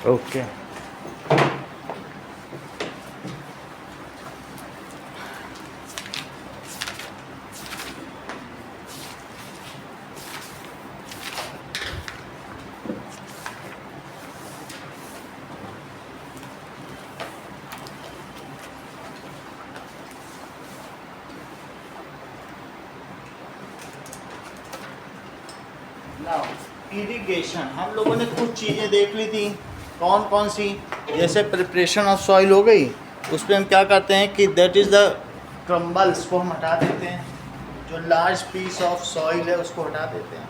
Okay. Irrigation हम लोगों ने कुछ चीज़ें देख ली थी, कौन कौन सी, जैसे प्रिपरेशन ऑफ सॉइल हो गई, उस पर हम क्या करते हैं कि दैट इज़ द क्रम्बल्स को हम हटा देते हैं, जो लार्ज पीस ऑफ सॉइल है उसको हटा देते हैं,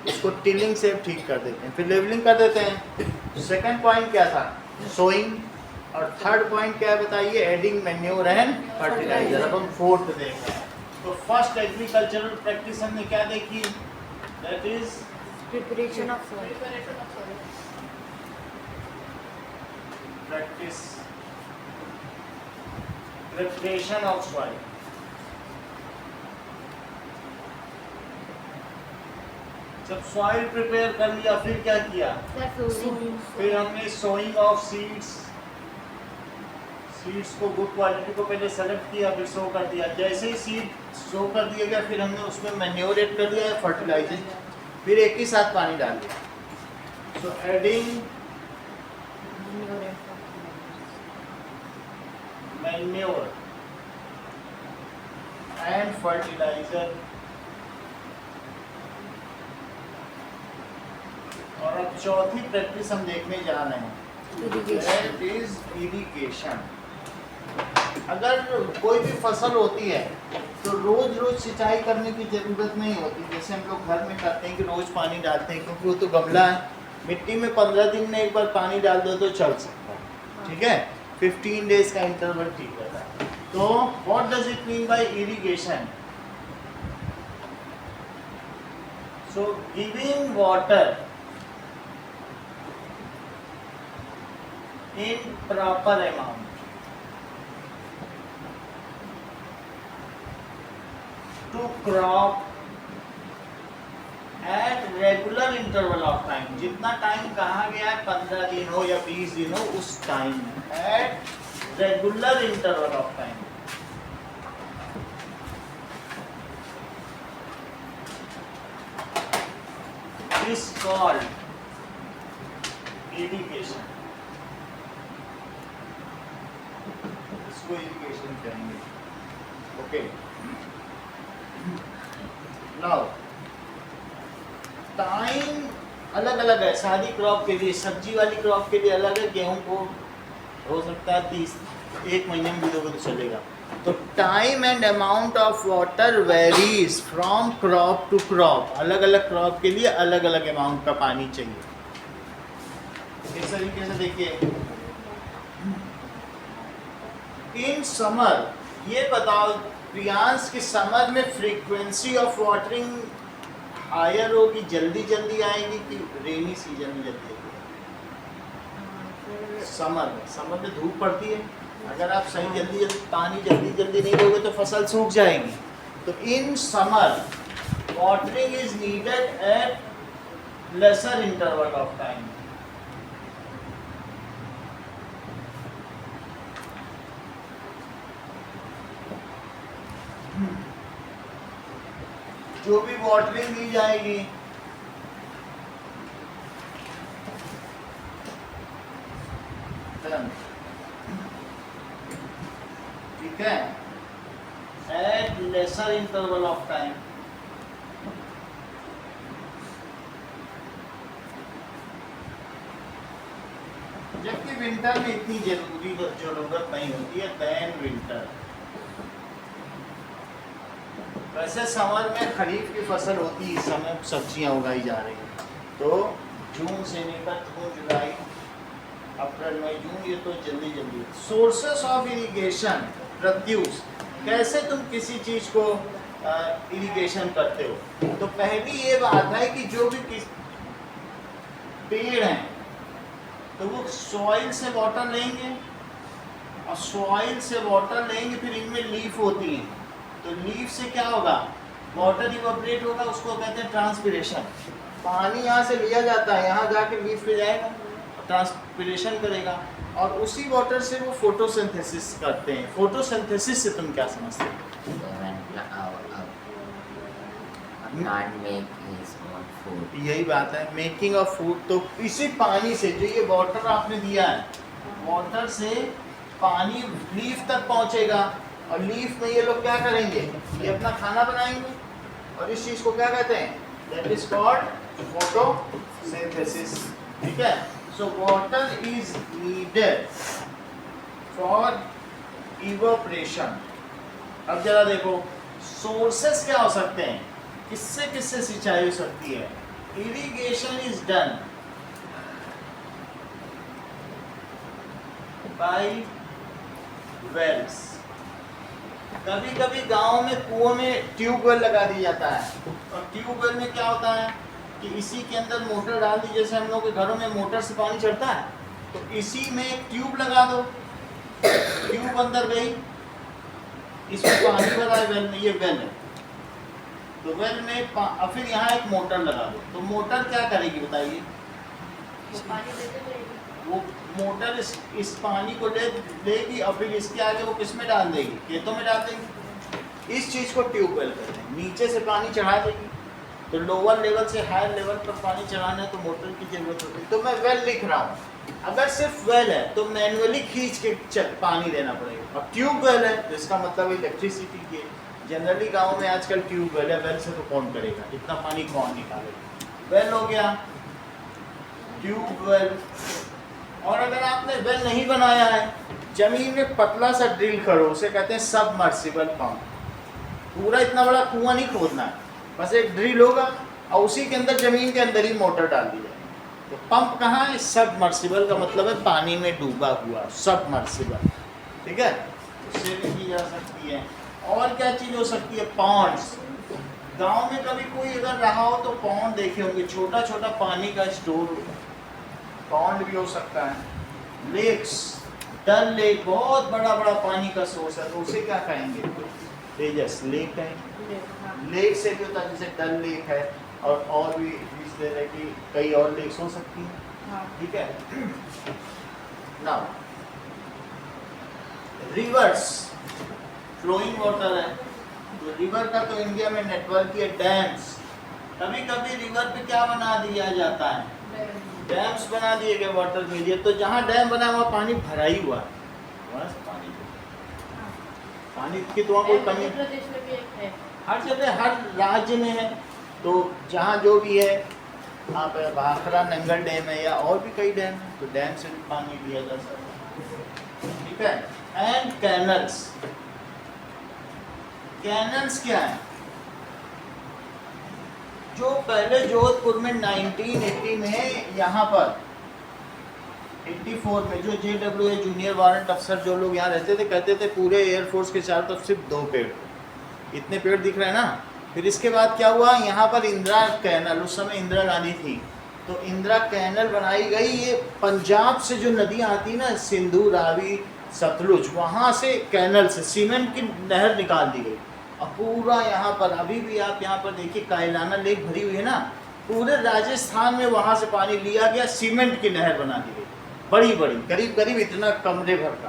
उसको टिलिंग से ठीक कर देते हैं, फिर लेवलिंग कर देते हैं। सेकंड पॉइंट क्या था? सोइंग। और थर्ड पॉइंट क्या है बताइए? Adding manure and fertiliser. अब हम फोर्थ देख रहे हैं। तो फर्स्ट एग्रीकल्चरल प्रैक्टिस हमने क्या देखी? That is Preparation of soil. Practice preparation of soil. जब सॉइल प्रिपेयर कर लिया फिर क्या किया? फिर हमने सोइंग ऑफ सीड्स, सीड्स को गुड क्वालिटी को पहले सेलेक्ट किया, फिर सो कर दिया। जैसे ही सीड सो कर दिया गया फिर हमने उसमें मैन्योर ऐड कर दिया, फर्टिलाइजर, फिर एक ही साथ पानी डाल दिया। So adding manure and fertiliser. और अब चौथी प्रैक्टिस हम देखने जा रहे हैं, दैट इज इरिगेशन। अगर कोई भी फसल होती है तो रोज रोज सिंचाई करने की ज़रूरत नहीं होती, जैसे हम लोग घर में करते हैं कि रोज पानी डालते हैं, क्योंकि वो तो गमला है, मिट्टी में 15 दिन में एक बार पानी डाल दो तो चल सकता है, ठीक है। 15 डेज का इंटरवल ठीक रहता है। तो what does it mean by irrigation? So giving water in proper amount to crop at regular interval of time। जितना टाइम कहा गया है 15 दिन हो या 20 दिन हो, उस time at regular interval of time। is called irrigation। इसको इरिगेशन कहेंगे। ओके, नाउ टाइम अलग अलग है। सारी क्रॉप के लिए, सब्जी वाली क्रॉप के लिए अलग है, गेहूं को हो सकता है 1 महीने में भी दोगे तो चलेगा। तो time and amount of water varies from crop to crop. अलग अलग क्रॉप के लिए अलग अलग अमाउंट का पानी चाहिए। इस तरीके से देखिए, इन समर, ये बताओ प्रियांश कि समर में फ्रीक्वेंसी ऑफ वाटरिंग हायर होगी, जल्दी जल्दी आएगी कि रेनी सीजन में जल्दी आएगी? समर में धूप पड़ती है, अगर आप सही जल्दी पानी जल्दी नहीं दोगे तो फसल सूख जाएगी। तो in summer watering is needed at lesser interval of time. जो भी वाटरिंग दी जाएगी ठीक है, at lesser interval of time. जबकि विंटर में इतनी जरूरी जरूरत नहीं होती है, देन विंटर। वैसे समर में खरीफ की फसल होती है, इस समय सब्जियां उगाई जा रही हैं। तो जून से लेकर जून जुलाई अप्रैल मई जून, ये तो जल्दी। सोर्सेस ऑफ इरिगेशन प्रोड्यूस, कैसे तुम किसी चीज़ को इरिगेशन करते हो? तो पहली ये बात है कि जो भी पेड़ हैं तो वो सॉइल से वाटर लेंगे, और सॉइल से वाटर लेंगे, फिर इनमें लीफ होती हैं, तो लीफ से क्या होगा? वाटर इवेपोरेट होगा, उसको कहते हैं ट्रांसपिरेशन। पानी यहाँ से लिया जाता है, यहाँ जाके लीफ पे जाएगा, ट्रांसपिरेशन करेगा और उसी वाटर से वो फोटोसिंथेसिस करते हैं। फोटोसिंथेसिस से तुम क्या समझते हो? Plant make his own food. यही बात है, मेकिंग ऑफ फूड। तो इसी पानी से, जो ये वाटर आपने दिया है, वाटर से पानी लीफ तक पहुंचेगा और लीफ में ये लोग क्या करेंगे, ये अपना खाना बनाएंगे और इस चीज को क्या कहते हैं, दैट इज कॉल्ड फोटोसिंथेसिस। ठीक है, so water is needed for evaporation. अब जरा देखो सोर्सेस क्या हो सकते हैं, किससे किससे सिंचाई हो सकती है। Irrigation is done by wells. कभी कभी गांव में कुओं में ट्यूबवेल लगा दिया जाता है और ट्यूबवेल में क्या होता है कि इसी के अंदर मोटर डाल दी, जैसे हम लोग के घरों में मोटर से पानी चढ़ता है, तो इसी में एक ट्यूब लगा दो, ट्यूब अंदर गई, इसमें पानी भरा है वेल में, ये वेल है, तो वेल में फिर यहाँ एक मोटर लगा दो, तो मोटर क्या करेगी बताइए, वो पानी देते रहेगी। वो मोटर इस पानी को लेगी और फिर इसके आगे वो किस में डाल देगी, खेतों में डाल देगी। इस चीज़ को ट्यूबवेल कहते हैं। नीचे से पानी चढ़ा देगी, तो लोअर लेवल से हायर लेवल पर पानी चढ़ाना है तो मोटर की जरूरत होती है। तो मैं वेल लिख रहा हूँ, अगर सिर्फ वेल है तो मैनुअली खींच के पानी देना पड़ेगा, और ट्यूबवेल है तो इसका मतलब इलेक्ट्रिसिटी की है। जनरली गाँव में आजकल ट्यूबवेल है, वेल से तो कौन करेगा, इतना पानी कौन निकालेगा। वेल हो गया ट्यूबवेल। और अगर आपने वेल नहीं बनाया है, जमीन में पतला सा ड्रिल करो, उसे कहते हैं सबमर्सिबल पंप। पूरा इतना बड़ा कुआं नहीं खोदना है, बस एक ड्रिल होगा और उसी के अंदर जमीन के अंदर ही मोटर डाल दी जाएगी। तो पंप कहाँ है, सबमर्सिबल का मतलब है पानी में डूबा हुआ, सबमर्सिबल। ठीक है, उससे भी की जा सकती है। और क्या चीज़ हो सकती है, पॉन्ड्स। गांव में कभी कोई अगर रहा हो तो पॉन्ड देखे होंगे, छोटा छोटा पानी का स्टोर, पॉन्ड भी हो सकता है। लेक्स, डल लेक बहुत बड़ा बड़ा पानी का सोर्स है, तो उसे क्या कहेंगे, तेजस लेक है। लेक से भी होता है, जैसे डल लेक है, और भी इस तरह की कई और लेक्स हो सकती हैं। ठीक है, नाउ रिवर्स, फ्लोइंग वाटर है, तो रिवर का तो इंडिया में नेटवर्क ही है। डैम्स, कभी कभी रिवर पे क्या बना दिया जाता है, डैम्स बना दिए गए वाटर के लिए। तो जहाँ डैम बना हुआ पानी भरा ही हुआ है, बस पानी की तो वहाँ कोई कमी, प्रदेश में भी एक है, हर जगह हर राज्य में है। तो जहाँ जो भी है, आप भाखड़ा नंगल डैम है या और भी कई डैम है, तो डैम से भी पानी लिया जा सकता है। ठीक है, एंड कैनल्स। कैनल्स क्या है, जो पहले जोधपुर में 1980 में यहाँ पर 84 में जो JWA जूनियर वारंट अफसर जो लोग यहाँ रहते थे, कहते थे पूरे एयरफोर्स के चारों तरफ सिर्फ 2 पेड़, इतने पेड़ दिख रहे हैं ना। फिर इसके बाद क्या हुआ, यहाँ पर इंदिरा कैनल, उस समय इंदिरा गांधी थी, तो इंदिरा कैनल बनाई गई। ये पंजाब से जो नदियाँ आती ना, सिंधु, रावी, सतलुज, वहाँ से कैनल से सीमेंट की नहर निकाल दी गई। और पूरा यहाँ पर अभी भी आप यहाँ पर देखिए कायलाना लेक भरी हुई है ना, पूरे राजस्थान में वहाँ से पानी लिया गया, सीमेंट की नहर बना दी गई, बड़ी बड़ी, करीब करीब इतना कमरे भर का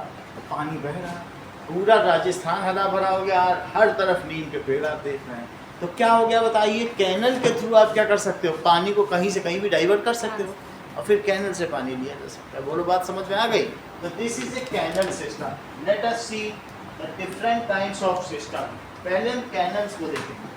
पानी बह रहा है। पूरा राजस्थान हरा भरा हो गया, हर तरफ नीम के पेड़ आप देख रहे हैं। तो क्या हो गया बताइए, कैनल के थ्रू आप क्या कर सकते हो, पानी को कहीं से कहीं भी डाइवर्ट कर सकते हो और फिर कैनल से पानी लिया जा सकता है। बोलो बात समझ में आ गई। तो this is a canal system. Let us see the different kinds of system. पहले हम कैनल्स को देखेंगे।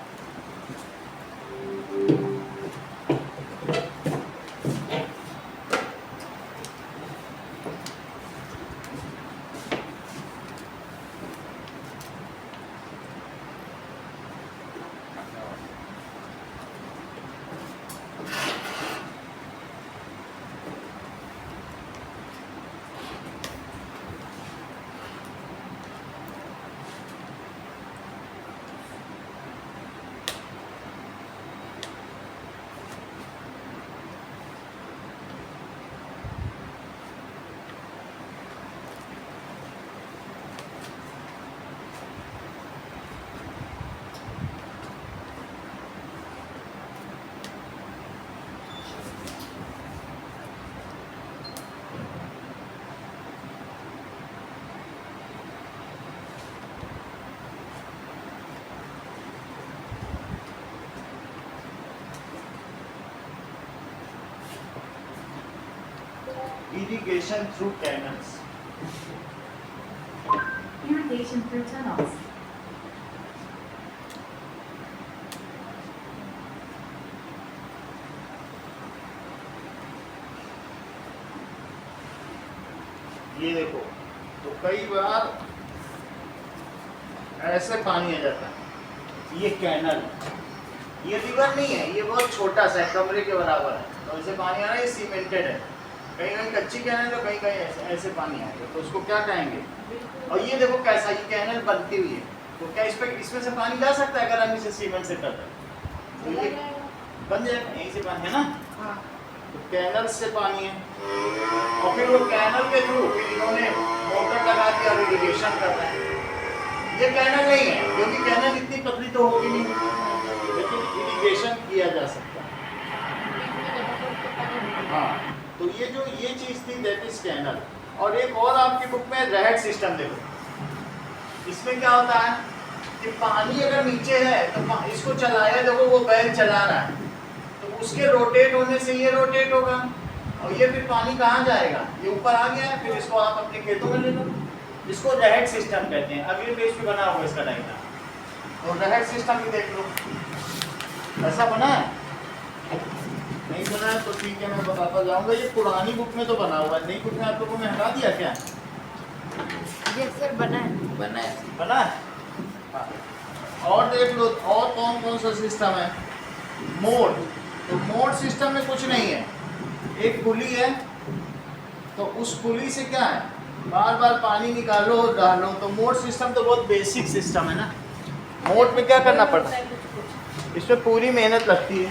Irrigation through canals. Irrigation through tunnels. ये देखो, तो कई बार ऐसे पानी आ जाता है। ये कैनल, ये रिवर नहीं है, ये बहुत छोटा सा है, कमरे के बराबर है। तो ऐसे पानी आ रहा है, ये सीमेंटेड है। कहीं कहीं कच्ची कैनल तो कहीं कहीं ऐसे पानी आएगा, तो उसको क्या कहेंगे। और ये देखो कैसा, ये कैनल बनती हुई है, तो क्या इसमें से पानी जा सकता है अगर हम इसे सीमेंट से करते हैं तो ये बन जाएगा, यहीं से पानी है ना। हाँ। तो कैनल से पानी है, और फिर वो कैनल के थ्रू फिर इन्होंने मोटर लगा दिया और इरिगेशन कर रहे हैं। ये कैनल नहीं है, क्योंकि कैनल इतनी पतली तो होगी नहीं, लेकिन इरिगेशन किया जा सकता है। हाँ, तो ये चीज़ थी, दैट इज कैनल। और एक और आपकी बुक में रहट सिस्टम देखो, इसमें क्या होता है कि पानी अगर नीचे है तो इसको चलाया, देखो वो बैल चला रहा है, तो उसके रोटेट होने से ये रोटेट होगा, और ये फिर पानी कहाँ जाएगा, ये ऊपर आ गया है, फिर इसको आप अपने खेतों में ले लो। इसको रहट सिस्टम कहते हैं। अगले पेज पे बना हुआ इसका डायग्राम, और रहट सिस्टम भी देख लो, ऐसा बना है। नहीं बना है तो ठीक है, मैं बताता जाऊंगा। ये पुरानी बुक में तो बना हुआ है, नई बुक में आप लोगों ने हटा दिया क्या। यस सर, बना है। बना है। बना है। हाँ। और देख लो, और कौन कौन सा सिस्टम है। मोड, तो मोड सिस्टम में कुछ नहीं है, एक पुली है, तो उस पुली से क्या है, बार बार पानी निकालो डालो। तो मोड सिस्टम तो बहुत बेसिक सिस्टम है ना। मोड में क्या करना पड़ता है, इसमें पूरी मेहनत लगती है,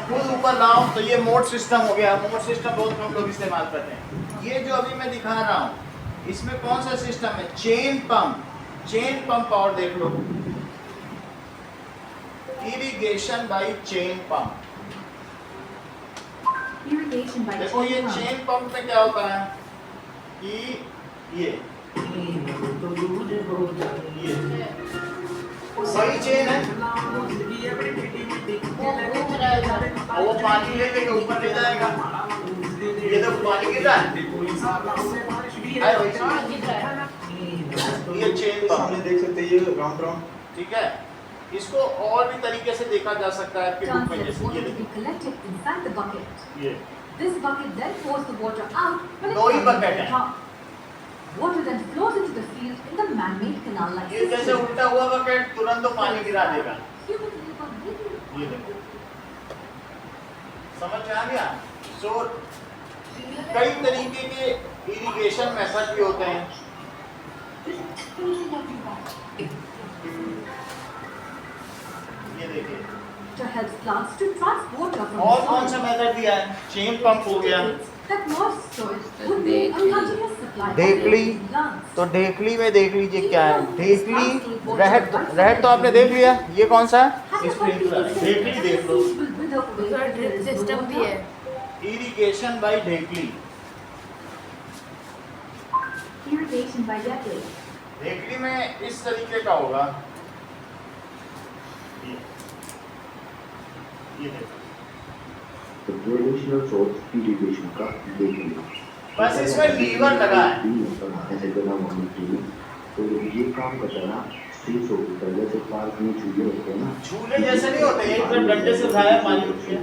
खुद ऊपर लाओ। तो ये मोड सिस्टम हो गया। मोड सिस्टम बहुत कम लोग इस्तेमाल करते हैं। ये जो अभी मैं दिखा रहा हूँ, इसमें कौन सा सिस्टम है, चेन पंप। चेन पंप और देख लो, irrigation by chain pump. Irrigation by देखो ये chain pump. चेन पंप में क्या होता है कि ये सही चेन है, और वो पानी ले लेके ऊपर ले जाएगा। ये तो पानी गिर रहा है, हाँ, गिर रहा है। ये चेन पंप, सामने देख सकते हैं, ये राउंड राउंड। ठीक है। इसको और भी तरीके से देखा जा सकता है आपके बुक में, Transfer जैसे water ये to be देखो, collected inside the bucket. ये This bucket then pours the water out when it दो ही comes to bucket the हैं। top. Water then flows into the field in the man-made canal-like ये जैसे system. उल्टा हुआ bucket तुरंत तो पानी गिरा देगा। Human labor little. ये देखो, समझ में आ गया। सो कई तरीके के इरिगेशन मेथड भी होते हैं। ये देखिए, To help plants to transport water from और the कौन सा soil. मेथड दिया है, चेन पंप हो गया। That moist soil would be a continuous supply of ढेकली, water to plants. तो ढेकली में देख लीजिए क्या है, ढेकली रहट तो आपने देख लिया। ये कौन सा है, स्प्रिंकलर। ढेकली देख लो, दूसरा ड्रिप सिस्टम भी है। इरिगेशन बाय ढेकली। Irrigation by Yardley. ढेकली में इस तरीके का होगा, ये देखो, The traditional source irrigation का देखेंगे। बस इसमें लीवर लगा है। ऐसे बना होने के लिए तो ये काम करता है स्ट्रीट हो पहले से पार्क में झूले होते हैं ना, झूले जैसे नहीं होते, एक तरफ डंडे से उठाया पानी उठ गया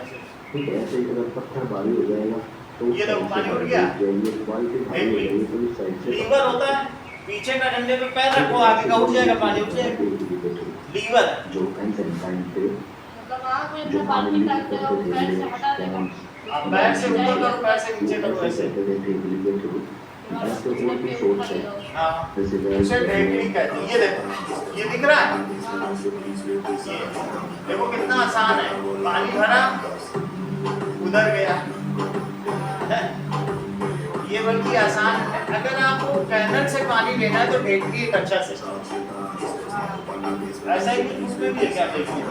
ऐसे। ठीक है। ऐसे ही अगर पत्थर भारी हो जाएगा तो ये देखो पानी उठ गया। क्वालिटी भारी हो जाएगी तो इस साइड से लीवर होता है, पीछे का डंडे पे पैर रखो, आगे का उठ जाएगा, पानी उठ जाएगा। लीवर है। जो एंड टाइम पे मतलब आप जो इतना पानी डालते हो, पैर से हटा देगा। आप पैर से ऊपर करो, पैर से नीचे करो, ऐसे। सोर्स है हाँ, जैसे उसे ढेकली कहते हैं। ये देखो, ये दिख रहा है, ये देखो कितना आसान है। पानी भरा, उधर गया है। ये बल्कि आसान है। अगर आपको कैनल से पानी लेना है तो ढेकली एक अच्छा सिस्टम है। ऐसा ही कुछ उसमें भी है, क्या देखिए,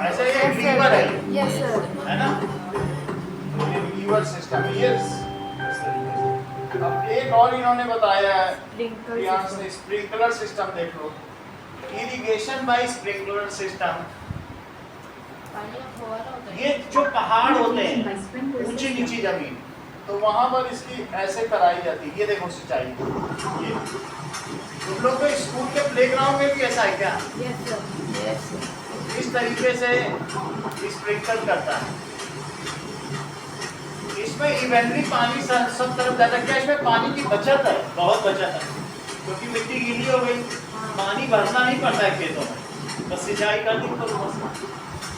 ऐसा ही एक लीवर है, यस सर। है ना, ये लीवर सिस्टम। यस, अब एक और इन्होंने बताया है, यहाँ से स्प्रिंकलर सिस्टम देख लो, इरिगेशन बाय स्प्रिंकलर सिस्टम। पानी का फव्वारा होता है। ये जो पहाड़ होते Irrigation by हैं sprinkler ऊंची system. नीची जमीन, तो वहां पर इसकी ऐसे कराई जाती है। ये देखो सिंचाई, ये तुम लोग तो स्कूल के प्लेग्राउंड में भी ऐसा है क्या? Yes sir। Yes, sir. इस तरीके से स्प्रिंकल करता है। इसमें इवेंटली पानी सब तरफ जाता है। क्या इसमें पानी की बचत है? बहुत बचत है, क्योंकि मिट्टी गीली हो गई, पानी भरना नहीं पड़ता है खेतों में, बस सिंचाई कर दी तो बस।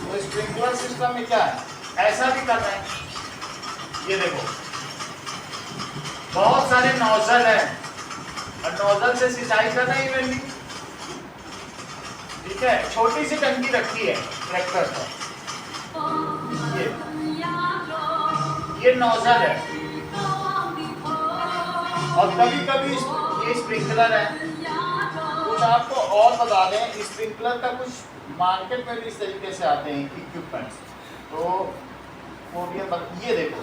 तो स्प्रिंकलर सिस्टम में क्या है, ऐसा भी कर रहे हैं। ये देखो बहुत सारे नोजल है और नोजल से सिंचाई कर रहे हैं इवेंटली। ठीक है, छोटी सी टंकी रखी है ट्रैक्टर पर, ये नोजल है और कभी कभी ये स्प्रिंकलर है। कुछ आपको और बता दें, स्प्रिंकलर का कुछ मार्केट में भी इस तरीके से आते हैं इक्विपमेंट्स। तो वो भी ये देखो,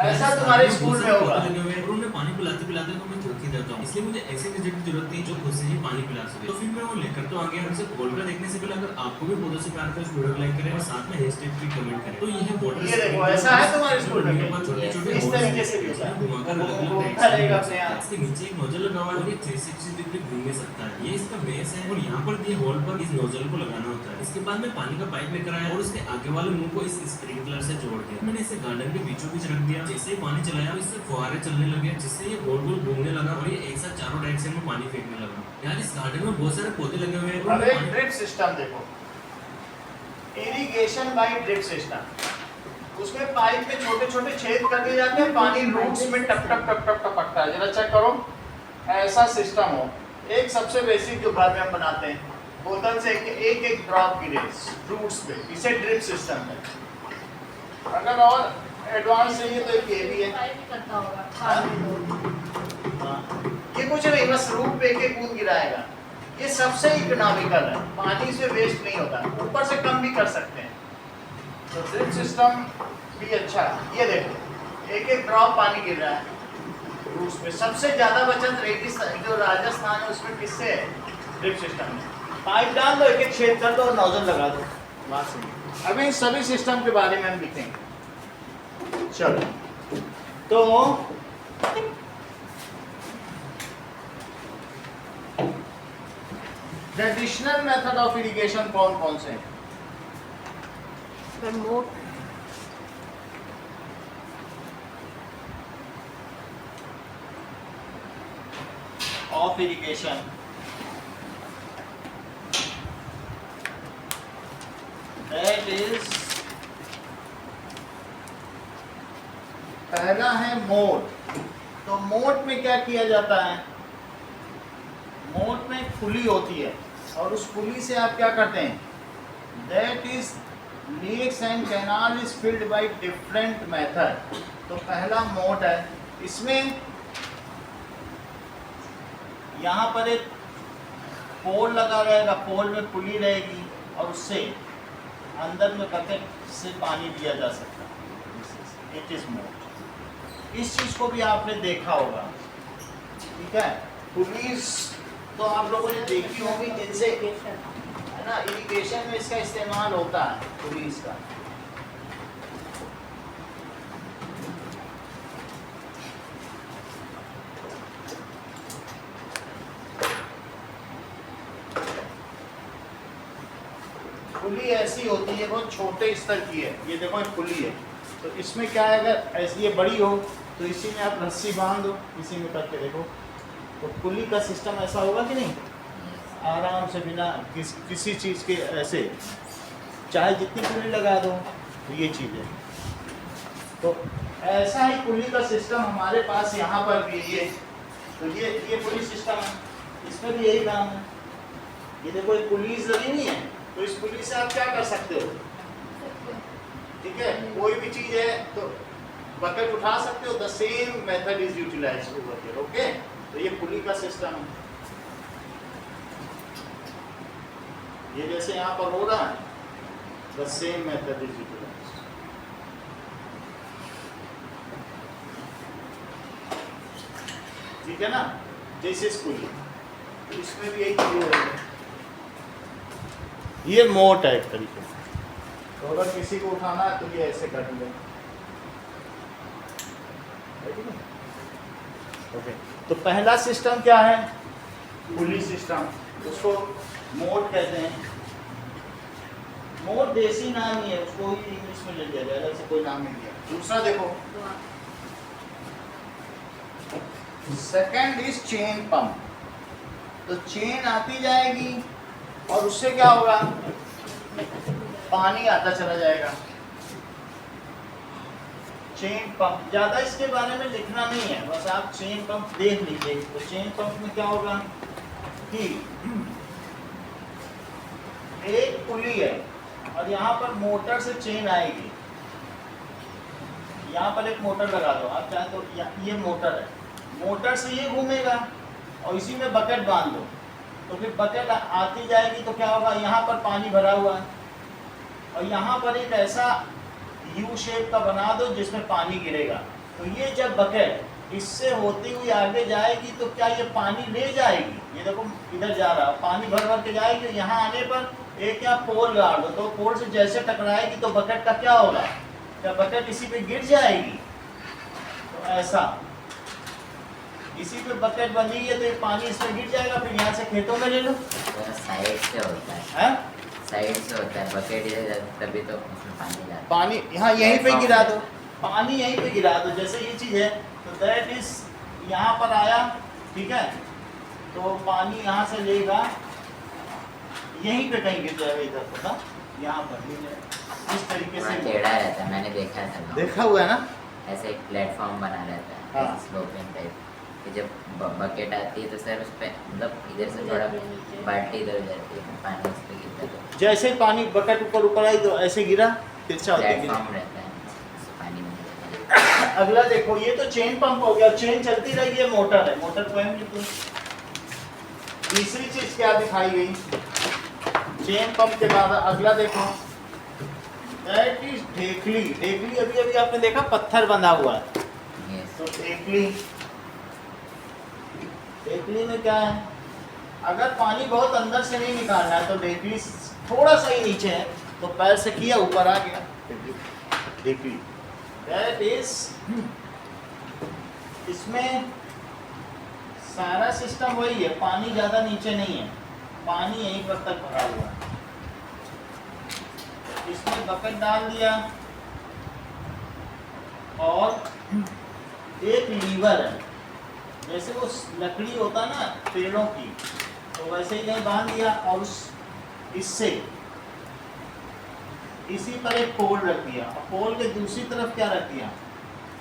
ऐसा तुम्हारे स्कूल में होगा। उन्होंने पानी पिलाते पिलाते तो मैं थक ही जाता हूँ, इसलिए मुझे ऐसे गैजेट की जरूरत थी जो खुद से ही पानी पिला सके। तो फिर मैं वो लेकर तो आ गया। उनसे खोलकर देखने से पहले अगर आपको भी पौधों से प्यार कर वीडियो लाइक करें और साथ में हैशटैग भी कमेंट करें। तो ये वाटर ये देखो, ऐसा है तुम्हारे स्कूल में छोटे-छोटे इस तरीके से भी होता है। घुमाकर घूमता रहेगा अपने आप। इसके नीचे एक नोजल लगा हुआ है और ये 360 डिग्री घूमने सकता है। ये इसका बेस है और यहाँ पर दिए होल पर इस नोजल को लगाना होता है। इसके बाद मैं पानी का पाइप लेकर आया और उसके आगे वाले मुंह को इस स्प्रिंकलर से जोड़ दिया। मैंने इसे गार्डन के बीचों बीच रख दिया। जैसे ही पानी चलाया इससे फुहारे चलने लगे, जिससे ये गोल गोल घूमने लगा और ये एक साथ चारों डायरेक्शन में पानी फेंकने लगा। यार इस गार्डन में बहुत सारे पौधे लगे हुए हैं। अब एक ड्रिप सिस्टम देखो, इरिगेशन बाय ड्रिप सिस्टम। उसमें पाइप में छोटे छोटे छेद कर दिए जाते हैं, पानी रूट्स में टप टप टप टप टपकता है। जरा चेक करो, ऐसा सिस्टम हो। एक सबसे बेसिक जो घर में हम बनाते हैं, बोतल से एक एक ड्रॉप गिरे रूट्स पे, इसे ड्रिप सिस्टम है। अगर और एडवांस चाहिए तो एक ये भी है। पाइप भी करता होगा खाने को। ये कुछ नहीं, बस रूट पे एक बूंद गिराएगा। ये सबसे इकोनॉमिकल है, पानी से वेस्ट नहीं होता, ऊपर से कम भी कर सकते हैं। तो ड्रिप सिस्टम भी अच्छा है। ये देखो एक एक ड्रॉप पानी गिर रहा है रूट्स पे। सबसे ज़्यादा बचत रेगिस्तान जो राजस्थान है उसमें किससे है? ड्रिप सिस्टम में। पाइप डाल दो, एक एक छेद कर दो और नोजल लगा दो, बात सुनिए। अभी सभी सिस्टम के बारे में हम लिखेंगे। चलो, तो ट्रेडिशनल मेथड ऑफ इरिगेशन कौन कौन से हैं? Promote of irrigation, that is, पहला है मोट। तो मोट में क्या किया जाता है? मोट में एक पुली होती है और उस पुली से आप क्या करते हैं? That is lakes and canal is filled by different method. तो पहला मोट है, इसमें यहाँ पर एक पोल लगा रहेगा, पोल में पुली रहेगी और उससे अंदर में बकेट से पानी दिया जा सकता है। इट इज मोट। इस चीज़ को भी आपने देखा होगा, ठीक है। पुलिस तो आप लोगों ने देखी होगी, जिनसे है ना इरिगेशन में इसका इस्तेमाल होता है, पुलिस का। पुली ऐसी होती है, बहुत छोटे स्तर की है। ये देखो एक पुली है, तो इसमें क्या है, अगर ऐसी ये बड़ी हो तो इसी में आप रस्सी बांध दो, इसी में करके देखो, तो पुली का सिस्टम ऐसा होगा कि नहीं, आराम से बिना किसी चीज़ के, ऐसे चाहे जितनी पुली लगा दो, तो ये चीज़ है। तो ऐसा ही पुली का सिस्टम हमारे पास यहाँ पर भी है। तो ये पुली सिस्टम है, इसमें भी यही काम है। ये देखो एक पुलिस लगी नहीं है, तो इस पुलिस से आप क्या कर सकते हो, ठीक है, कोई भी चीज़ है तो बकेट उठा सकते हो। The same method is utilised over here, okay. तो ये पुली का सिस्टम है, ये जैसे यहाँ पर हो रहा है, the same method is utilised. ठीक है ना, जैसे पुली, तो इसमें भी यही चीज हो रही है। ये मोट है एक तरीके से। तो अगर किसी को उठाना है तो ये ऐसे कर लो। ओके, तो पहला सिस्टम क्या है? पुली सिस्टम, उसको मोड कहते हैं। मोड देसी नाम ही है, उसको ही इंग्लिश में ले लिया जाएगा, ऐसे कोई नाम नहीं दिया। दूसरा देखो, सेकंड इज चेन पंप। तो चेन आती जाएगी और उससे क्या होगा? पानी आता चला जाएगा। चेन पंप, ज्यादा इसके बारे में लिखना नहीं है, बस आप चेन पंप देख लीजिए। तो चेन पंप में क्या होगा कि एक पुली है और यहाँ पर मोटर से चेन आएगी। यहाँ पर एक मोटर लगा दो आप चाहे तो, ये मोटर है, मोटर से ये घूमेगा और इसी में बकेट बांध दो, तो फिर बकेट आती जाएगी। तो क्या होगा? यहाँ पर पानी भरा हुआ है और यहाँ पर एक ऐसा यू शेप का बना दो जिसमें पानी गिरेगा। तो ये जब बकेट इससे होती हुई आगे जाएगी तो क्या ये पानी ले जाएगी? ये देखो इधर जा रहा है, पानी भर भर के जाएगी। यहाँ आने पर एक या पोल गाड़ दो, तो पोल से जैसे टकराएगी तो बकेट का क्या होगा? क्या बकेट इसी पे गिर जाएगी? तो ऐसा इसी पे बकेट बनी है तो ये पानी इसमें गिर जाएगा, फिर यहाँ से खेतों में ले लो। साइड से होता है, हैं? साइड से होता है, बकेट इधर तभी तो उसमें पानी जाता है। पानी यहाँ यहीं पे गिरा दो, पानी यहीं पे गिरा दो। जैसे ये चीज़ है तो दैट इज यहाँ पर आया, ठीक है, तो पानी यहाँ से लेगा, यहीं पे कहीं गिर जाएगा, इधर पर ना, यहाँ पर इस तरीके थोड़ा से टेढ़ा रहता है, मैंने देखा था। देखा हुआ है ना? ऐसे एक प्लेटफॉर्म बना रहता है, हाँ। स्लोपिंग टाइप कि जब बकेट आती है तो सर उस पर मतलब इधर से थोड़ा बाल्टी इधर हो जाती है, पानी उस पर गिरता है। जैसे ही पानी बकेट ऊपर ऊपर आई तो ऐसे गिरा, तिरछा होते गिरा। प्लेटफॉर्म रहता है, उससे पानी नहीं जाता। अगला देखो, ये तो चेन पंप हो गया, चेन चलती रहेगी, ये मोटर है, मोटर को हम लिखो। तीसरी चीज क्या दिखाई गई? चेन पंप के बाद अगला देखो, दैट इज ढेकली। ढेकली अभी अभी आपने देखा पत्थर बंधा हुआ है, Yes. तो ढेकली, ढेकली में क्या है? अगर पानी बहुत अंदर से नहीं निकालना है तो ढेकली थोड़ा सा ही नीचे है, तो पैर से किया ऊपर आ गया, ढेकली। दैट इज, इसमें सारा सिस्टम वही है, पानी ज़्यादा नीचे नहीं है, पानी यहीं पर तक भरा हुआ है। इसमें बकेट डाल दिया और एक लीवर है, जैसे वो लकड़ी होता ना पेड़ों की, तो वैसे ही नहीं बांध दिया और उस इससे इसी पर एक पोल रख दिया और पोल के दूसरी तरफ क्या रख दिया?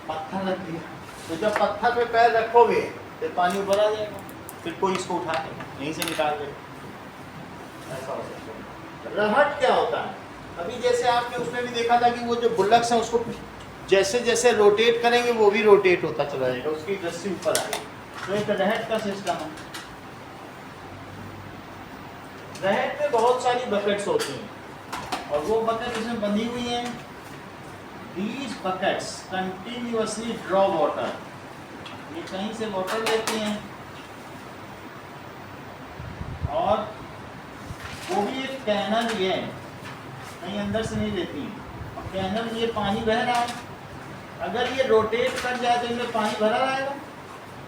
पत्थर रख दिया। तो जब पत्थर पे पैर रखोगे तो पानी ऊपर आ जाएगा, फिर कोई इसको उठा के यहीं से निकाल दे, ऐसा हो सकता है। रहट क्या होता है? अभी जैसे आपने उसमें भी देखा था कि वो जो बुल्लक्स है उसको जैसे जैसे रोटेट करेंगे वो भी रोटेट होता चला जाएगा, उसकी रस्सी ऊपर आएगी। तो एक रहट का सिस्टम है। रहट में बहुत सारी बकेट्स होती हैं और वो बकेट इसमें बंधी हुई हैं। These buckets continuously draw water. ये कहीं से वाटर लेती हैं और वो भी एक कैनल ही है, कहीं अंदर से नहीं लेती। और कैनल ये पानी बह रहा है, अगर ये रोटेट कर जाए तो इनमें पानी भरा रहेगा,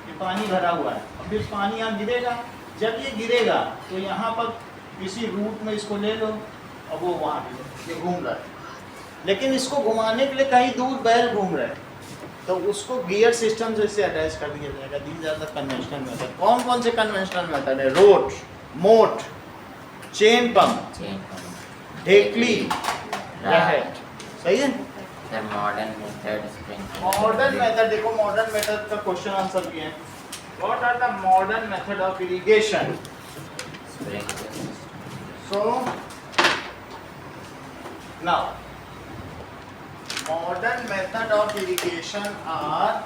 ये पानी भरा हुआ है और फिर पानी यहाँ गिरेगा। जब ये गिरेगा तो यहाँ पर किसी रूट में इसको ले लो और वो वहाँ ये घूम रहा है, लेकिन इसको घुमाने के लिए कहीं दूर बैल घूम रहा है, तो उसको गियर सिस्टम से अटैच कर दिया जाएगा। These are the conventional method. कौन कौन से कन्वेंशनल मेथड है? रोट, मोट, चेन पंप, ढेकली, रहट। सही है। Sir modern method sprinkler. Modern method देखो, मॉडर्न मेथड का क्वेश्चन आंसर भी है। What are the modern method of irrigation? Sprinkler. So now modern method of irrigation are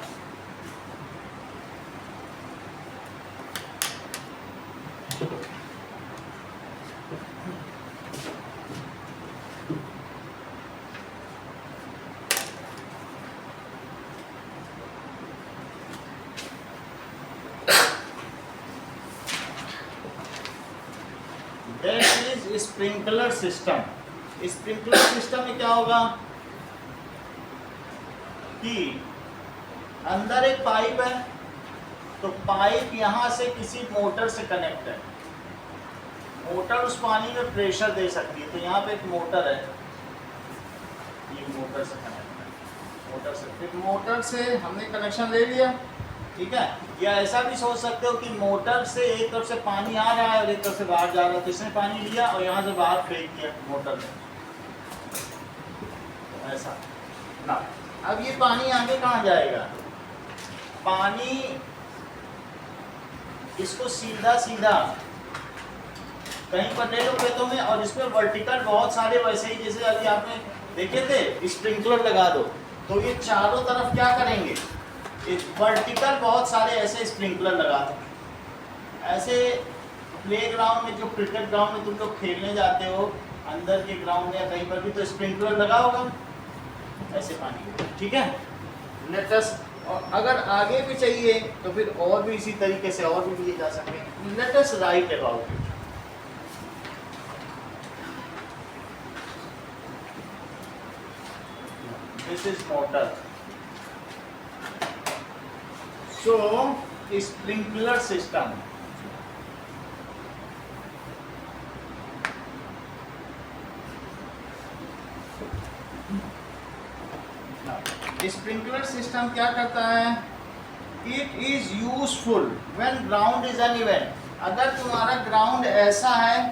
that is sprinkler system। Sprinkler system में क्या होगा कि अंदर एक पाइप है, तो पाइप यहाँ से किसी मोटर से कनेक्ट है। मोटर उस पानी में प्रेशर दे सकती है, तो यहाँ पे एक मोटर है, ये मोटर से कनेक्ट है। मोटर से, फिर मोटर से हमने कनेक्शन ले लिया, ठीक है। या ऐसा भी सोच सकते हो कि मोटर से एक तरफ से पानी आ रहा है और एक तरफ से बाहर जा रहा है, तो इसने पानी लिया और यहाँ से बाहर फेंक दिया मोटर में, ऐसा ना। अब ये पानी आगे कहाँ जाएगा? पानी इसको सीधा सीधा कहीं पर ले लो खेतों में, और इसमें वर्टिकल बहुत सारे वैसे ही जैसे अभी आपने देखे थे स्प्रिंकलर लगा दो, तो ये चारों तरफ क्या करेंगे, वर्टिकल बहुत सारे ऐसे स्प्रिंकलर लगा दो। ऐसे प्लेग्राउंड में, जो क्रिकेट ग्राउंड में तुम लोग खेलने जाते हो, अंदर के ग्राउंड में या कहीं पर भी, तो स्प्रिंकलर लगा होगा ऐसे पानी, ठीक है। लेटेस्ट, और अगर आगे भी चाहिए तो फिर और भी इसी तरीके से और भी लिए जा सकते हैं। Latest right about it. This is motor. So, sprinkler system. Sprinkler system क्या करता है? It is useful when ground is uneven. अगर तुम्हारा ग्राउंड ऐसा है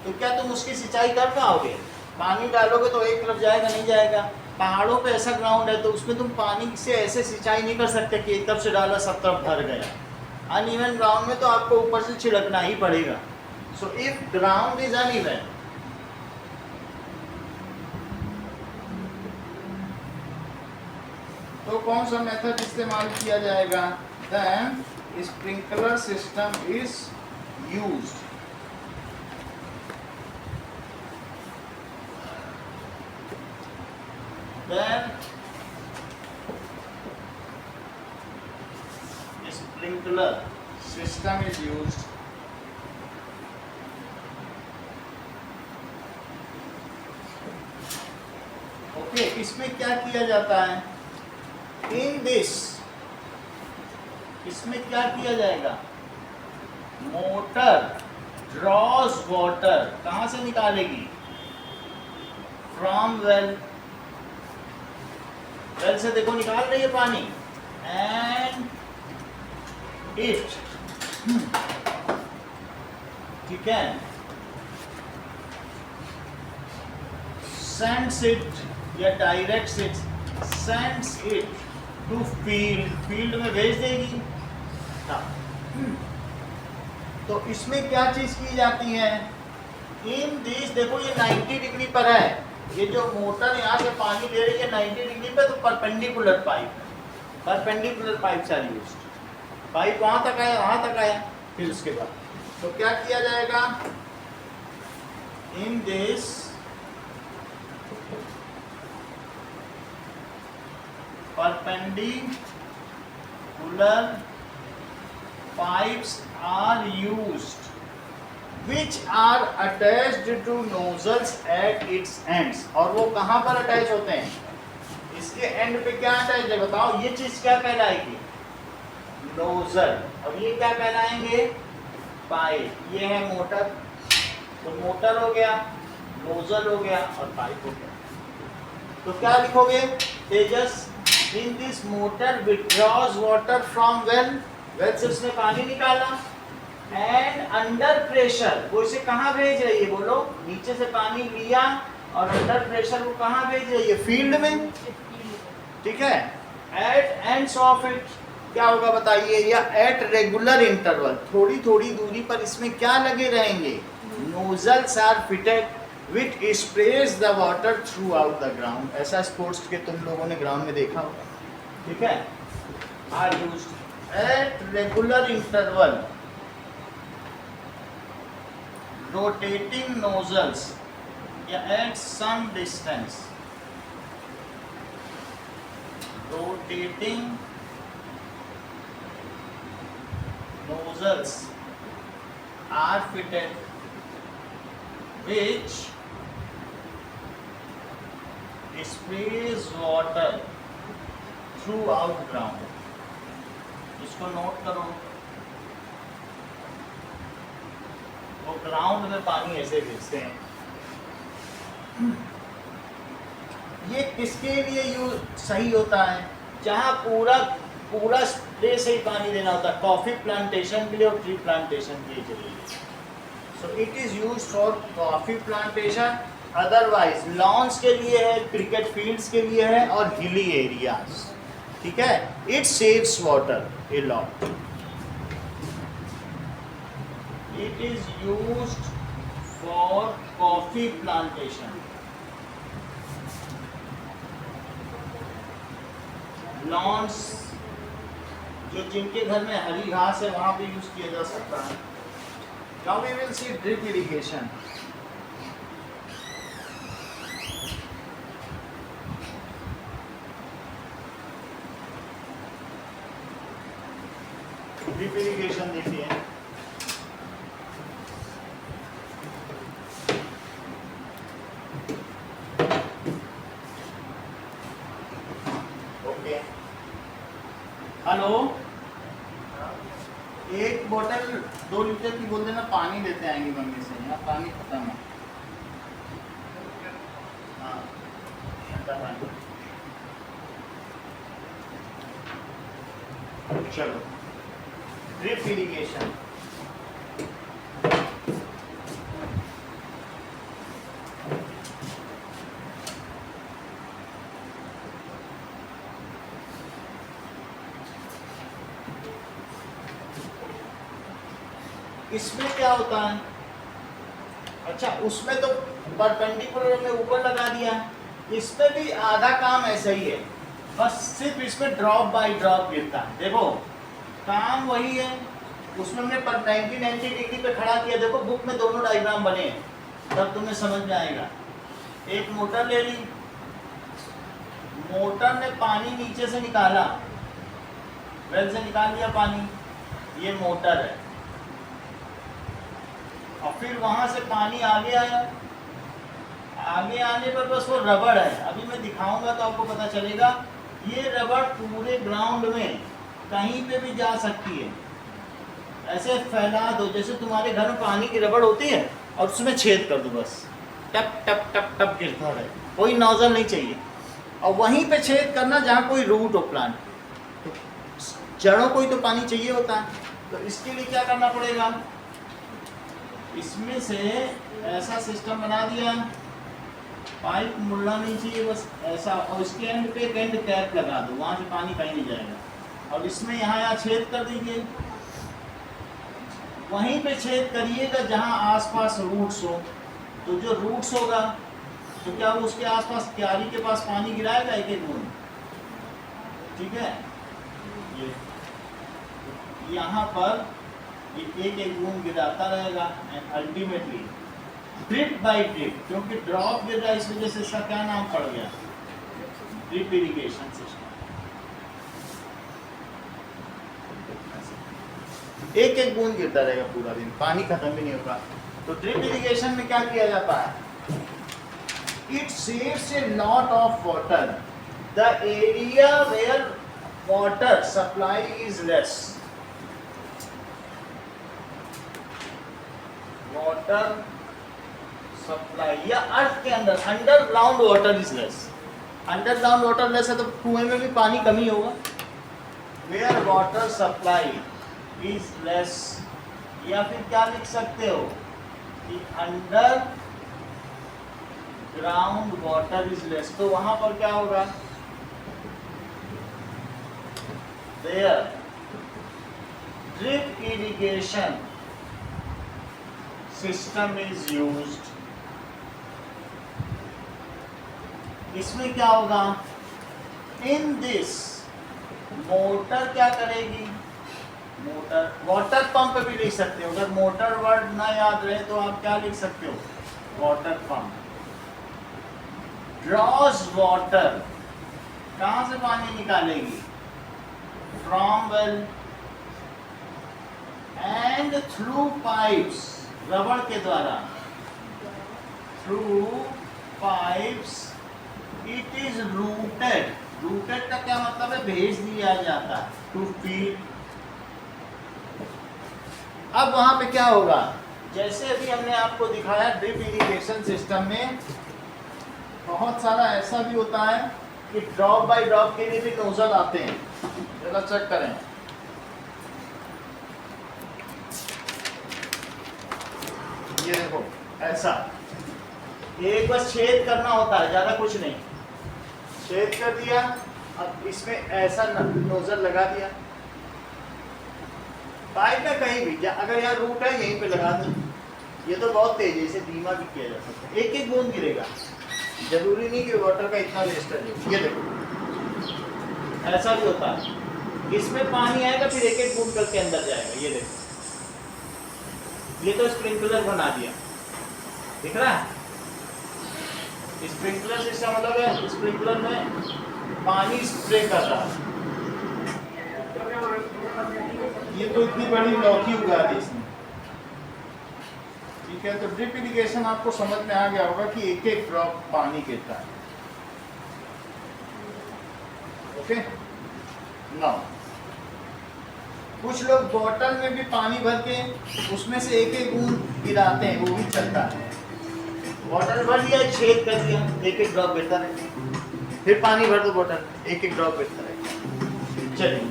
तो क्या तुम उसकी सिंचाई कर पाओगे? पानी डालोगे तो एक तरफ जाएगा, नहीं जाएगा। पहाड़ों पे ऐसा ग्राउंड है तो उसमें तुम पानी से ऐसे सिंचाई नहीं कर सकते कि एक तरफ से डाला सब तरफ भर गया। अनइवन ग्राउंड में तो आपको ऊपर से छिड़कना ही पड़ेगा। So if ground is uneven, तो कौन सा मेथड इस्तेमाल किया जाएगा? Then sprinkler system is used. Then sprinkler system is used okay। इसमें क्या किया जाता है? In this, इसमें क्या किया जाएगा? मोटर draws water, कहाँ से निकालेगी? From well, वेल से देखो निकाल रही है पानी, एंड इट, ठीक है, सेंड्स इट या directs it, sends it to field, field में भेज देगी। तो इसमें क्या चीज की जाती है? इन दिस, देखो ये 90 डिग्री पर है, ये जो मोटर यहाँ से पानी ले रही है 90 डिग्री पे, तो परपेंडिकुलर पाइप है, perpendicular pipe are used. Pipe वहां तक आया, वहां तक आया, फिर उसके बाद तो क्या किया जाएगा? In this perpendicular pipes are used which are attached to nozzles at its ends। और वो कहाँ पर अटैच होते हैं? इसके एंड पे क्या अटैच है बताओ? ये चीज क्या कहलाएगी? नोजल। और ये क्या कहलाएंगे? पाइप। ये है मोटर, तो मोटर हो गया, नोजल हो गया और पाइप हो गया। तो क्या लिखोगे Tejas? In this motor withdraws water from well, well से उसने पानी निकाला, एंड अंडर प्रेशर वो इसे कहाँ भेज रही है? बोलो, नीचे से पानी लिया और अंडर प्रेशर वो कहाँ भेज रही है? फील्ड में, ठीक है। एट एंड्स ऑफ इट क्या होगा बताइए? या एट रेगुलर इंटरवल, थोड़ी थोड़ी दूरी पर इसमें क्या लगे रहेंगे? Nozzles are fitted which sprays the water throughout the ground. ऐसा स्पोर्ट्स के तुम लोगों ने ग्राउंड में देखा होगा, ठीक है। Are used at regular interval, rotating nozzles या at some distance, rotating nozzles are fitted which sprays water throughout ground. इसको नोट करो। वो ग्राउंड में पानी ऐसे भेजते हैं। ये किसके लिए यूज सही होता है? जहाँ पूरा स्प्रे से ही पानी देना होता है, कॉफी प्लांटेशन के लिए और ट्री प्लांटेशन के लिए। So it is use for coffee plantation, otherwise lawns के लिए है, क्रिकेट फील्ड्स के लिए है और हिली एरियाज। ठीक है, it saves water a lot. It is used for coffee plantation, lawns जो जिनके घर में हरी घास है वहां पे यूज किया जा सकता है। Now we will see drip irrigation. Drip irrigation देखिए, ओके। हेलो, एक बोतल 2 लीटर की बोल देना, पानी लेते आएंगे मम्मी से। यहाँ पानी खत्म है। हाँ, ठंडा पानी। चलो, ड्रिप इरिगेशन। इसमें क्या होता है? अच्छा, उसमें तो परपेंडिकुलर में ऊपर लगा दिया, इसमें भी आधा काम ऐसा ही है, बस सिर्फ इसमें ड्रॉप बाय ड्रॉप गिरता है। देखो काम वही है, उसमें हमने 90 डिग्री पे खड़ा किया। देखो बुक में दोनों डायग्राम बने हैं, तब तुम्हें समझ में आएगा। एक मोटर ले ली, मोटर ने पानी नीचे से निकाला, वेल से निकाल लिया पानी, ये मोटर है। और फिर वहां से पानी आगे आया, आगे आने पर बस वो रबड़ है। अभी मैं दिखाऊंगा तो आपको पता चलेगा। ये रबड़ पूरे ग्राउंड में कहीं पे भी जा सकती है। ऐसे फैला दो जैसे तुम्हारे घर में पानी की रबड़ होती है, और उसमें छेद कर दो, बस टप टप टप टप गिरता रहे, कोई नोजल नहीं चाहिए। और वहीं पे छेद करना जहाँ कोई रूट हो प्लांट, तो जड़ों को ही तो पानी चाहिए होता है। तो इसके लिए क्या करना पड़ेगा? इसमें से ऐसा सिस्टम बना दिया, पाइप मुड़ना नहीं चाहिए, बस ऐसा, और इसके एंड पे एक एंड कैप लगा दो, वहाँ से पानी कहीं नहीं जाएगा। और इसमें यहाँ छेद कर दीजिए, वहीं पे छेद करिएगा जहाँ आसपास रूट्स हो। तो जो रूट्स होगा तो क्या वो उसके आसपास क्यारी के पास पानी गिराएगा एक एक बूंद। ठीक है, ये यहाँ पर एक एक बूंद गिराता रहेगा, and ultimately drip by drip, क्योंकि ड्रॉप गिर रहा है इस वजह से इसका क्या नाम पड़ गया? Drip irrigation system. एक एक बूंद गिरता रहेगा पूरा दिन, पानी खत्म भी नहीं होगा। तो ड्रिप इरिगेशन में क्या किया जाता है? It saves a lot of water the area where water supply is less. Water supply या अर्थ के अंदर, underground water is less. Underground water less है तो कुएं में भी पानी कम ही होगा। Where water supply is less, या फिर क्या लिख सकते हो कि underground water is less. तो वहां पर क्या होगा? There drip irrigation system is used. इसमें क्या होगा? इन दिस मोटर क्या करेगी? मोटर, वाटर पंप भी लिख सकते हो। अगर मोटर वर्ड ना याद रहे तो आप क्या लिख सकते हो? Water pump. ड्रॉज वाटर, कहां से पानी निकालेगी? From well and through pipes, रबड़ के द्वारा, through pipes it is rooted. Rooted का क्या मतलब है? भेज दिया जाता है, टू फीड। अब वहां पे क्या होगा? जैसे अभी हमने आपको दिखाया ड्रिप इरिगेशन सिस्टम में बहुत सारा ऐसा भी होता है कि ड्रॉप बाय ड्रॉप के लिए भी नोजल आते हैं। जरा चेक करें, ये देखो ऐसा एक बस छेद करना होता है, ज्यादा कुछ नहीं। छेद कर दिया, अब इसमें ऐसा नोजल लगा दिया पाइप में कहीं भी। अगर यहाँ रूट है यहीं पे लगा दें। ये तो बहुत तेजी से धीमा भी किया जा सकता है, एक एक बूंद गिरेगा, जरूरी नहीं कि वाटर का इतना वेस्टेज हो। ये देखो ऐसा भी होता है, इसमें पानी आएगा फिर एक एक बूंद करके अंदर जाएगा। ये देखो, ये तो स्प्रिंकलर बना दिया, दिख रहा है? स्प्रिंकलर सिस्टम मतलब है स्प्रिंकलर में पानी स्प्रे कर रहा है। ये तो इतनी बड़ी लौकी उगा दी इसने, ठीक है। तो ड्रिप इरिगेशन आपको समझ में आ गया होगा कि एक एक ड्रॉप पानी गिरता है। ओके, नाउ कुछ लोग बोतल में भी पानी भर के उसमें से एक एक बूंद गिराते हैं, वो भी चलता है। बोतल भर लिया, छेद कर दिया, एक एक ड्रॉप गिरता रहे, फिर पानी भर दो बोतल, एक एक ड्रॉप गिरता रहे। चलिए,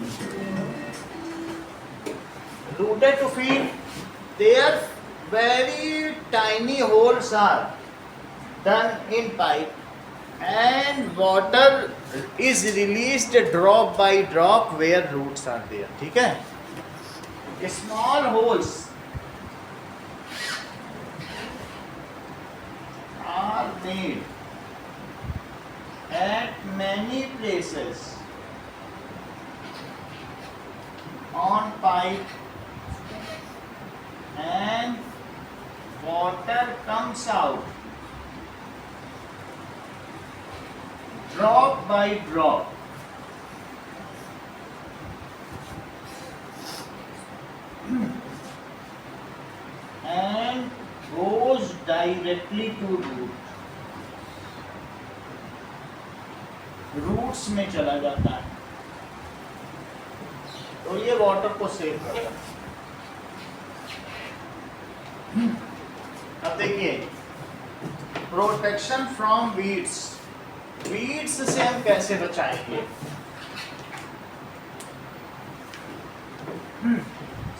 rooted to feed, there very tiny holes are done in pipe and water is released drop by drop where roots are there। ठीक है, small holes are made at many places on pipe and water comes out drop by drop। And goes directly to root। Roots में चला जाता है, तो ये water को save करता है। अब देखिए, प्रोटेक्शन फ्रॉम वीड्स। वीड्स से हम कैसे बचाएंगे?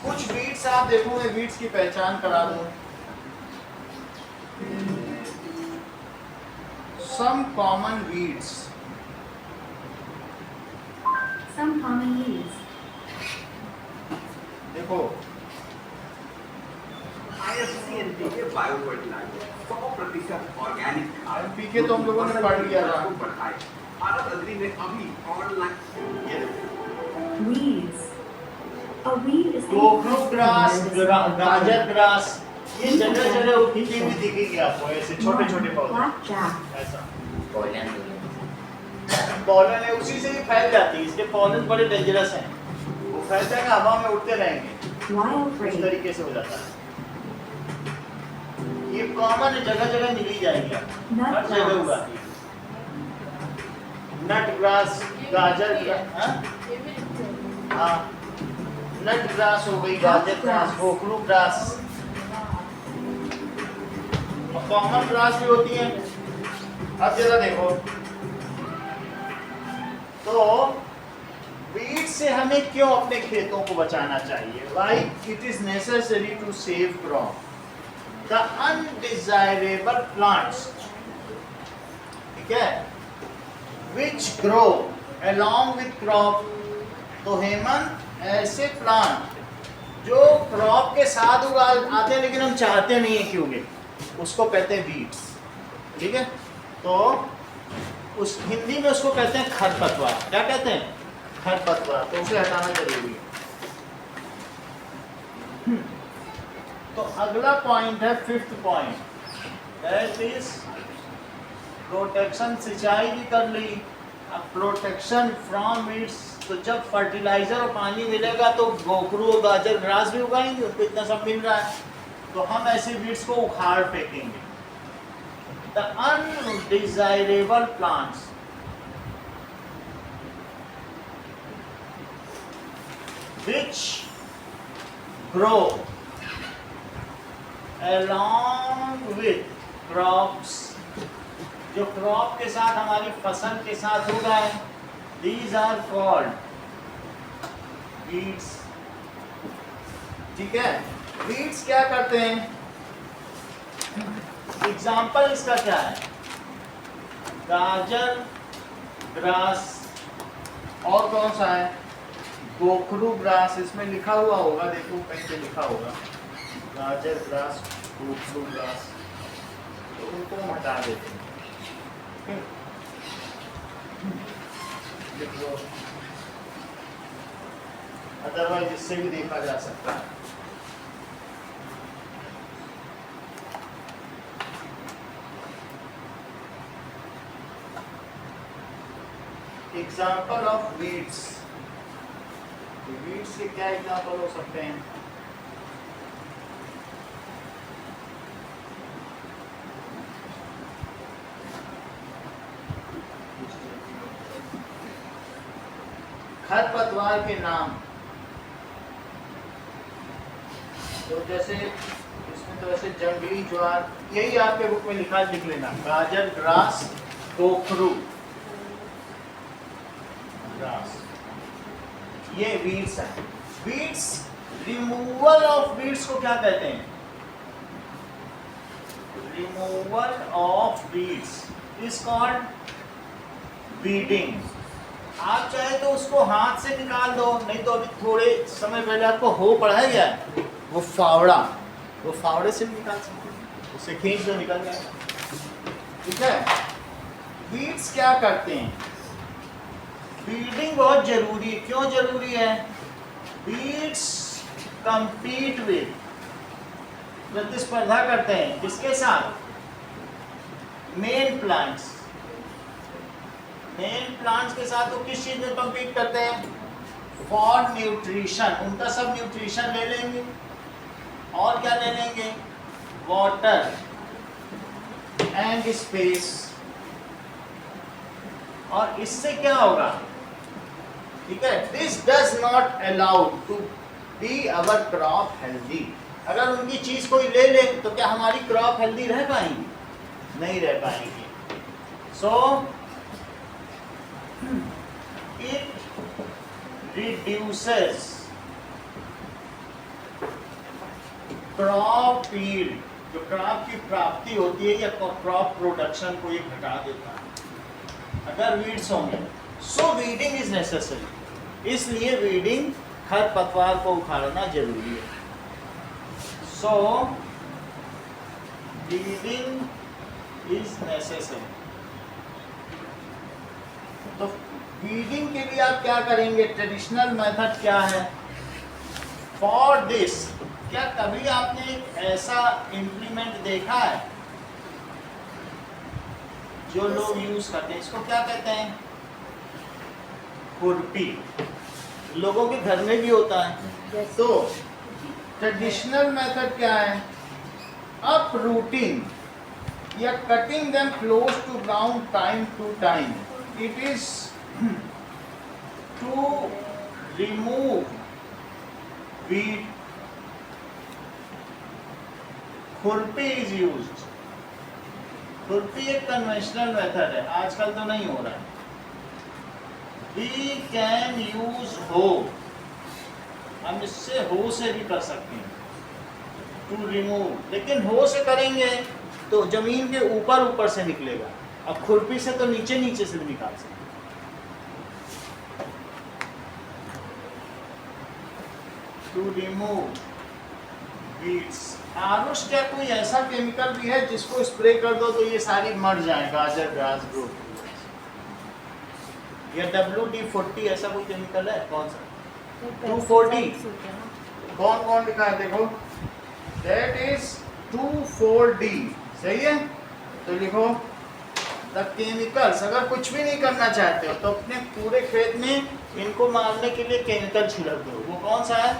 कुछ वीड्स आप देखोगे, वीड्स की पहचान करा दो। Some common weeds, Some common weeds. देखो IFC NPK bio fertiliser 100% organic खाद एनपीके तो हम लोगों ने पढ़ लिया था। बढ़ाए। भारत अग्री में अभी ऑनलाइन ये देखो, Weeds. A weed is गोखरू ग्रास, गाजर ग्रास, ये जगह जगह उगती हुई दिखेगी आपको, ऐसे छोटे छोटे पौधे Blackjack. ऐसा। पोलन पॉलन है, उसी से ही फैल जाती है। इसके पॉलन बड़े डेंजरस हैं, वो फैल जाएगा, हवा में उड़ते रहेंगे, Wild इस grape. तरीके से हो जाता है। ये कॉमन है, जगह जगह मिली जाएगी आपको, हर जगह उगाती है। नट ग्रास, गाजर ग्रास, ये भी दिखते हैं। हाँ, नट ग्रास हो गई, गाजर ग्रास, गोखरू ग्रास, और कॉमन ग्रास भी होती है। अब जरा देखो, तो वीड से हमें क्यों अपने खेतों को बचाना चाहिए? Why it is necessary to save crop the undesirable plants, ठीक है, which grow along with crop. तो हेमंत, ऐसे प्लांट जो क्रॉप के साथ उगा आते हैं लेकिन हम चाहते नहीं है कि उगे, उसको कहते हैं वीड्स। ठीक है, तो उस हिंदी में उसको कहते हैं खरपतवार। क्या कहते हैं? खरपतवार। तो उसे हटाना जरूरी है। तो अगला पॉइंट है, fifth point, that is protection. सिंचाई भी कर ली, अब प्रोटेक्शन फ्रॉम वीड्स। तो जब फर्टिलाइजर और पानी मिलेगा तो गोखरू और गाजर ग्रास भी उगाएंगे, उनको इतना सब मिल रहा है, तो हम ऐसे वीड्स को उखाड़ फेंकेंगे। the undesirable plants which grow along with crops, जो क्रॉप के साथ हमारी फसल के साथ उगाए, these are called weeds। ठीक है, weeds क्या करते हैं? एग्जाम्पल इसका क्या है? गाजर ग्रास, और कौन सा है? गोखरू ग्रास। इसमें लिखा हुआ होगा, देखो कहीं पे लिखा होगा गाजर ग्रास, गोखरू ग्रास, तो उनको हम हटा देते हैं। लिख लो, अदरवाइज इससे भी देखा जा सकता है। एग्जाम्पल ऑफ वीड्स, वीड्स के क्या एग्जाम्पल हो सकते हैं? खरपतवार के नाम, तो जैसे इसमें तो वैसे जंगली ज्वार, यही आपके बुक में लिखा, लिख लेना, गाजर ग्रास, गोखरू ग्रास, ये वीड्स है। वीड्स, रिमूवल ऑफ वीड्स को क्या कहते हैं? Removal of weeds is called weeding. आप चाहे तो उसको हाथ से निकाल दो, नहीं तो अभी थोड़े समय पहले आपको हो पढ़ाया गया है वो फावड़ा, वो फावड़े से भी निकाल सकते हैं, उसे खींच दो, निकल जाएगा। ठीक है, वीड्स क्या करते हैं? वीडिंग बहुत जरूरी है। क्यों जरूरी है? वीड्स कंपीट विद, प्रतिस्पर्धा करते हैं किसके साथ? Main plants. मेन प्लांट्स के साथ वो किस चीज में कंपीट करते हैं? फॉर न्यूट्रिशन, उनका सब न्यूट्रिशन ले लेंगे, और क्या ले लेंगे? Water and space. और इससे क्या होगा? ठीक है, this does not allow to be our crop healthy. अगर उनकी चीज कोई ले ले तो क्या हमारी क्रॉप हेल्दी रह पाएंगी? नहीं रह पाएंगी। So it reduces crop yield, जो क्रॉप की प्राप्ति होती है या क्रॉप प्रोडक्शन को ये घटा देता है अगर वीड्स होंगे। सो वीडिंग इज नेसेसरी, इसलिए वीडिंग, खरपतवार को उखाड़ना जरूरी है। सो वीडिंग इज नेसेसरी। तो वीडिंग के लिए आप क्या करेंगे? ट्रेडिशनल मेथड क्या है? फॉर दिस, क्या कभी आपने एक ऐसा इम्प्लीमेंट देखा है जो लोग यूज करते हैं? इसको क्या कहते हैं? खुरपी। लोगों के घर में भी होता है। तो ट्रेडिशनल मेथड क्या है? uprooting या cutting them close to ground time to time. It is to remove weed. खुरपी इज यूज्ड। खुरपी एक कन्वेंशनल मेथड है, आजकल तो नहीं हो रहा है। वी कैन यूज हो, हम इससे हो से भी कर सकते हैं, टू रिमूव। लेकिन हो से करेंगे तो जमीन के ऊपर ऊपर से निकलेगा, अब खुरपी से तो नीचे नीचे से भी निकाल सकते हैं। To remove weeds. आरुष, क्या कोई ऐसा केमिकल भी है जिसको स्प्रे कर दो तो ये सारी मर जाए? गाजर ग्रास ग्रोथ या WD-40 ऐसा कोई केमिकल है? कौन सा? 2,4-D। कौन कौन लिखा है देखो, दैट इज 2,4-D। सही है, तो लिखो द केमिकल्स। अगर कुछ भी नहीं करना चाहते हो तो अपने पूरे खेत में इनको मारने के लिए केमिकल छिड़क दो। वो कौन सा है?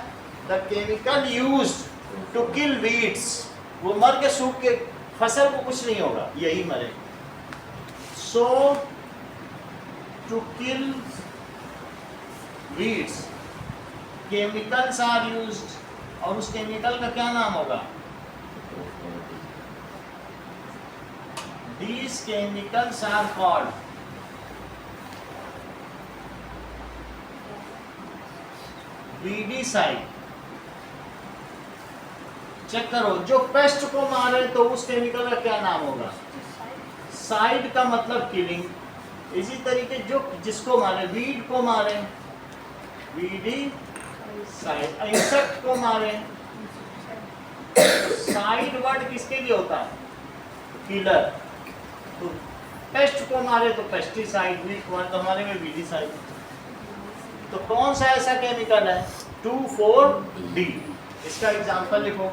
The chemical used to kill weeds. वो मर के सूख के फसल को कुछ नहीं होगा, यही मरे। So to kill weeds chemicals are used, और उस केमिकल का क्या नाम होगा? These chemicals are called weedicide। Check करो, जो पेस्ट को मारे तो उस केमिकल का क्या नाम होगा? साइड का मतलब किलिंग। इसी तरीके जो जिसको मारे, वीड को मारे वीडीसाइड, इंसेक्ट को मारे साइड वर्ड किसके लिए होता है? किलर। तो पेस्ट को मारे तो पेस्टिसाइड, वीड को मारे तो हमारे में वीडीसाइड। तो कौन सा ऐसा केमिकल है? 2,4-D। इसका एग्जांपल लिखो,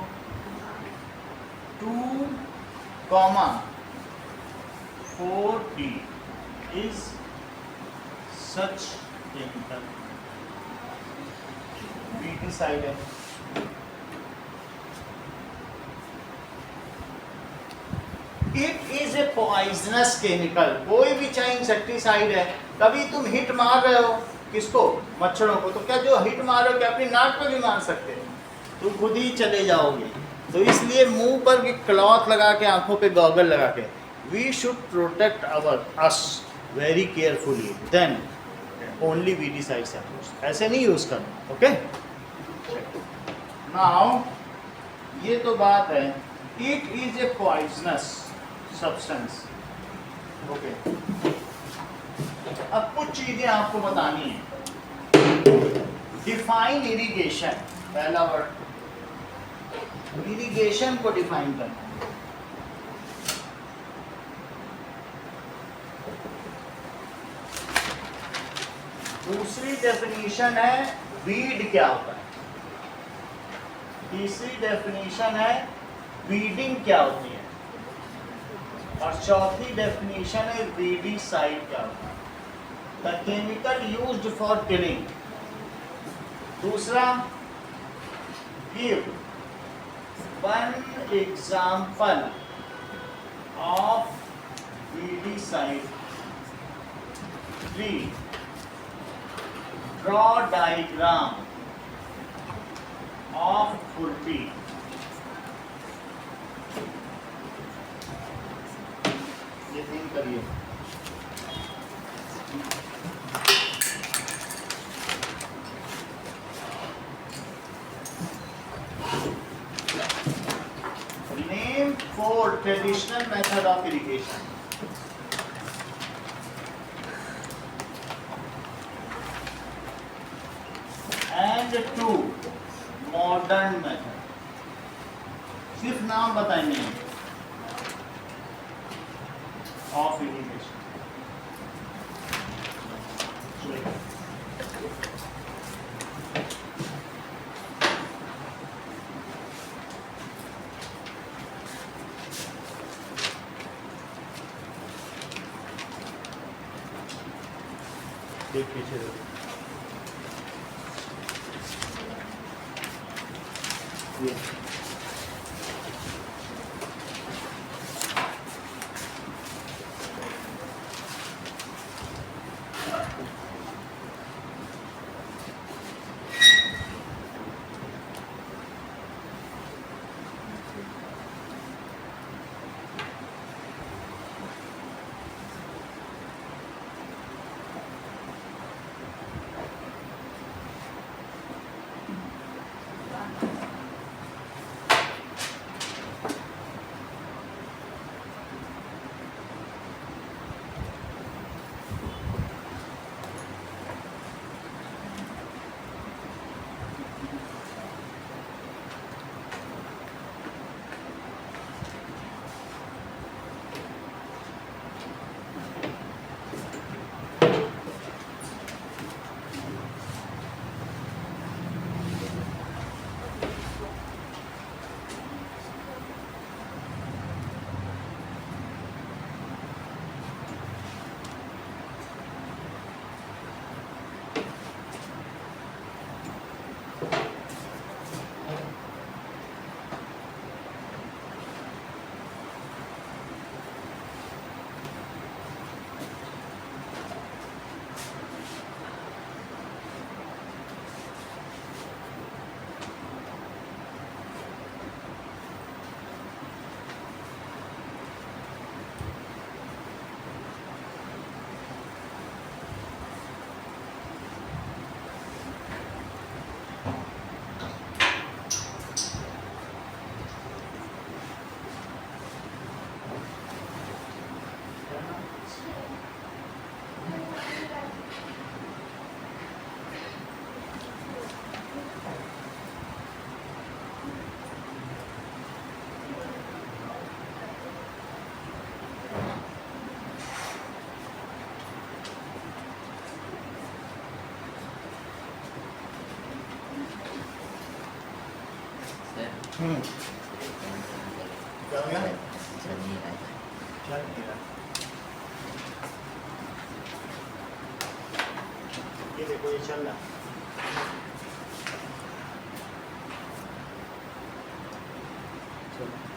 2,4-D is such chemical, weedicide है। It is a poisonous chemical. कोई भी चाहे इंसेक्टिसाइड है, कभी तुम हिट मार रहे हो किसको? मच्छरों को, तो क्या जो हिट मार रहे हो क्या अपनी नाक पे भी मार सकते हो? तो खुद ही चले जाओगे। तो इसलिए मुंह पर क्लॉथ लगा के, आंखों पे गॉगल लगा के, we should protect our us very carefully, then only weedicides are used. ऐसे नहीं यूज करना, ओके। नाउ ये तो बात है, it is a poisonous substance, okay. अब कुछ चीजें आपको बतानी है। डिफाइन इरिगेशन, पहला वर्ड इरिगेशन को डिफाइन करना। दूसरी डेफिनेशन है वीड क्या होता है। तीसरी डेफिनेशन है वीडिंग क्या होती है, और चौथी डेफिनेशन है वीडीसाइड क्या होता है। The chemical used for killing. दूसरा, give one example of weedicide. 3, draw diagram of खुरपी। ये 3 करिए। Name 4 traditional method of irrigation. And 2 modern method. सिर्फ नाम बताएंगे ऑफ इरिगेशन। देखिए चलो, ये क्या हो गया? चल नहीं रहा है। चल नहीं रहा। ये देखो ये चल रहा। चलो